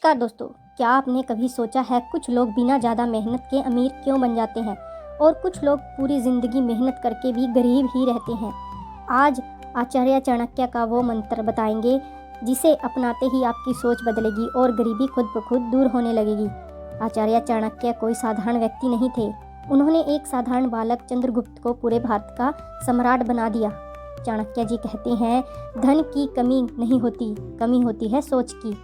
नमस्कार दोस्तों, क्या आपने कभी सोचा है कुछ लोग बिना ज़्यादा मेहनत के अमीर क्यों बन जाते हैं और कुछ लोग पूरी ज़िंदगी मेहनत करके भी गरीब ही रहते हैं। आज आचार्य चाणक्य का वो मंत्र बताएंगे जिसे अपनाते ही आपकी सोच बदलेगी और गरीबी खुद ब खुद दूर होने लगेगी। आचार्य चाणक्य कोई साधारण व्यक्ति नहीं थे। उन्होंने एक साधारण बालक चंद्रगुप्त को पूरे भारत का सम्राट बना दिया। चाणक्य जी कहते हैं, धन की कमी नहीं होती, कमी होती है सोच की।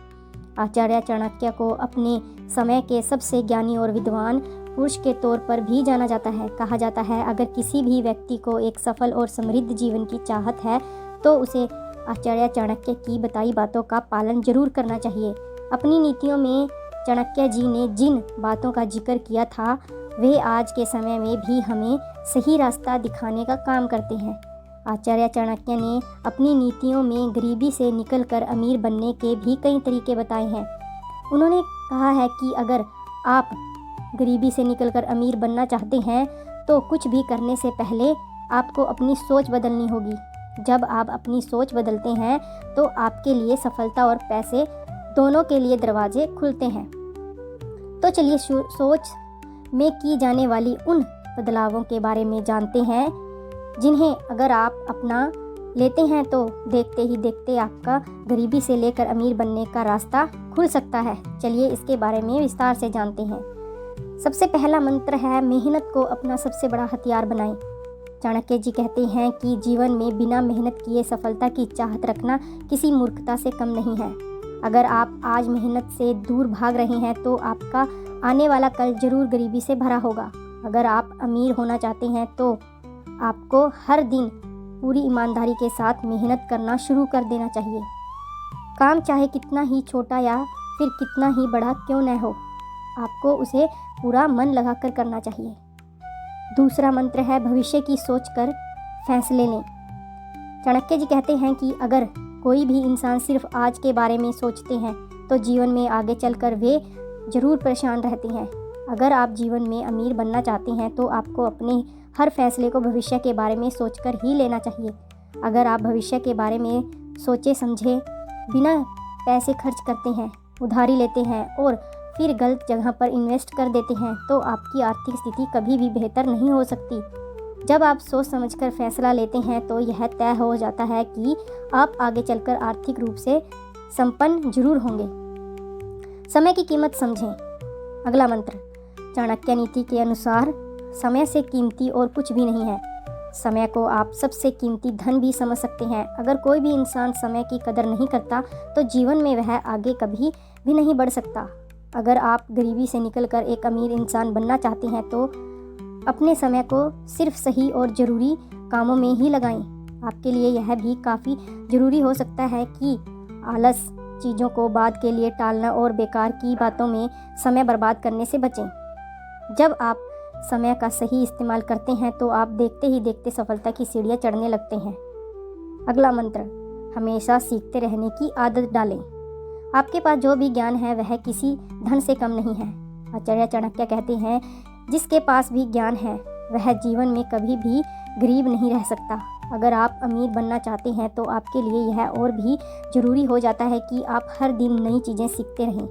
आचार्य चाणक्य को अपने समय के सबसे ज्ञानी और विद्वान पुरुष के तौर पर भी जाना जाता है। कहा जाता है, अगर किसी भी व्यक्ति को एक सफल और समृद्ध जीवन की चाहत है तो उसे आचार्य चाणक्य की बताई बातों का पालन जरूर करना चाहिए। अपनी नीतियों में चाणक्य जी ने जिन बातों का जिक्र किया था वे आज के समय में भी हमें सही रास्ता दिखाने का काम करते हैं। आचार्य चाणक्य ने अपनी नीतियों में गरीबी से निकलकर अमीर बनने के भी कई तरीके बताए हैं। उन्होंने कहा है कि अगर आप गरीबी से निकलकर अमीर बनना चाहते हैं तो कुछ भी करने से पहले आपको अपनी सोच बदलनी होगी। जब आप अपनी सोच बदलते हैं तो आपके लिए सफलता और पैसे दोनों के लिए दरवाजे खुलते हैं। तो चलिए सोच में की जाने वाली उन बदलावों के बारे में जानते हैं जिन्हें अगर आप अपना लेते हैं तो देखते ही देखते आपका गरीबी से लेकर अमीर बनने का रास्ता खुल सकता है। चलिए इसके बारे में विस्तार से जानते हैं। सबसे पहला मंत्र है, मेहनत को अपना सबसे बड़ा हथियार बनाएं। चाणक्य जी कहते हैं कि जीवन में बिना मेहनत किए सफलता की चाहत रखना किसी मूर्खता से कम नहीं है। अगर आप आज मेहनत से दूर भाग रहे हैं तो आपका आने वाला कल जरूर गरीबी से भरा होगा। अगर आप अमीर होना चाहते हैं तो आपको हर दिन पूरी ईमानदारी के साथ मेहनत करना शुरू कर देना चाहिए। काम चाहे कितना ही छोटा या फिर कितना ही बड़ा क्यों न हो, आपको उसे पूरा मन लगाकर करना चाहिए। दूसरा मंत्र है, भविष्य की सोचकर फैसले लें। चाणक्य जी कहते हैं कि अगर कोई भी इंसान सिर्फ आज के बारे में सोचते हैं तो जीवन में आगे चलकर वे जरूर परेशान रहते हैं। अगर आप जीवन में अमीर बनना चाहते हैं तो आपको अपने हर फैसले को भविष्य के बारे में सोचकर ही लेना चाहिए। अगर आप भविष्य के बारे में सोचे समझे बिना पैसे खर्च करते हैं, उधारी लेते हैं और फिर गलत जगह पर इन्वेस्ट कर देते हैं तो आपकी आर्थिक स्थिति कभी भी बेहतर नहीं हो सकती। जब आप सोच समझकर फैसला लेते हैं तो यह तय हो जाता है कि आप आगे चलकर आर्थिक रूप से संपन्न जरूर होंगे। समय की कीमत समझें। अगला मंत्र, चाणक्य नीति के अनुसार समय से कीमती और कुछ भी नहीं है। समय को आप सबसे कीमती धन भी समझ सकते हैं। अगर कोई भी इंसान समय की कदर नहीं करता तो जीवन में वह आगे कभी भी नहीं बढ़ सकता। अगर आप गरीबी से निकलकर एक अमीर इंसान बनना चाहते हैं तो अपने समय को सिर्फ सही और ज़रूरी कामों में ही लगाएं। आपके लिए यह भी काफ़ी ज़रूरी हो सकता है कि आलस, चीज़ों को बाद के लिए टालना और बेकार की बातों में समय बर्बाद करने से बचें। जब आप समय का सही इस्तेमाल करते हैं तो आप देखते ही देखते सफलता की सीढ़ियाँ चढ़ने लगते हैं। अगला मंत्र, हमेशा सीखते रहने की आदत डालें। आपके पास जो भी ज्ञान है वह किसी धन से कम नहीं है। आचार्य चाणक्य कहते हैं, जिसके पास भी ज्ञान है वह जीवन में कभी भी गरीब नहीं रह सकता। अगर आप अमीर बनना चाहते हैं तो आपके लिए यह और भी ज़रूरी हो जाता है कि आप हर दिन नई चीज़ें सीखते रहें।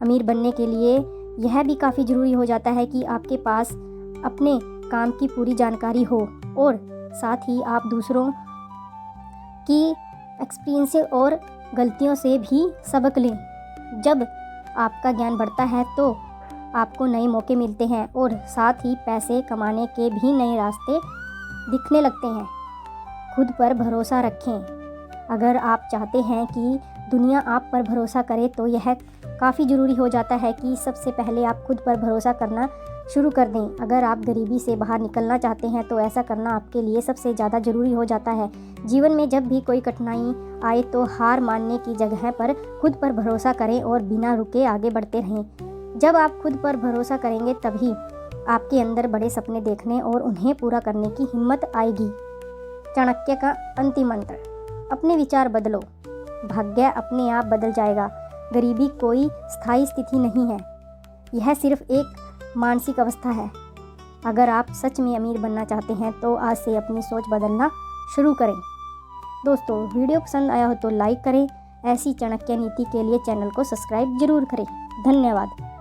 अमीर बनने के लिए यह भी काफ़ी ज़रूरी हो जाता है कि आपके पास अपने काम की पूरी जानकारी हो और साथ ही आप दूसरों की एक्सपीरियंस और गलतियों से भी सबक लें। जब आपका ज्ञान बढ़ता है तो आपको नए मौके मिलते हैं और साथ ही पैसे कमाने के भी नए रास्ते दिखने लगते हैं। खुद पर भरोसा रखें। अगर आप चाहते हैं कि दुनिया आप पर भरोसा करे तो यह काफ़ी ज़रूरी हो जाता है कि सबसे पहले आप खुद पर भरोसा करना शुरू कर दें। अगर आप गरीबी से बाहर निकलना चाहते हैं तो ऐसा करना आपके लिए सबसे ज़्यादा ज़रूरी हो जाता है। जीवन में जब भी कोई कठिनाई आए तो हार मानने की जगह पर खुद पर भरोसा करें और बिना रुके आगे बढ़ते रहें। जब आप खुद पर भरोसा करेंगे तभी आपके अंदर बड़े सपने देखने और उन्हें पूरा करने की हिम्मत आएगी। चाणक्य का अंतिम मंत्र, अपने विचार बदलो, भाग्य अपने आप बदल जाएगा। गरीबी कोई स्थायी स्थिति नहीं है, यह सिर्फ एक मानसिक अवस्था है। अगर आप सच में अमीर बनना चाहते हैं तो आज से अपनी सोच बदलना शुरू करें। दोस्तों, वीडियो पसंद आया हो तो लाइक करें, ऐसी चाणक्य नीति के लिए चैनल को सब्सक्राइब जरूर करें। धन्यवाद।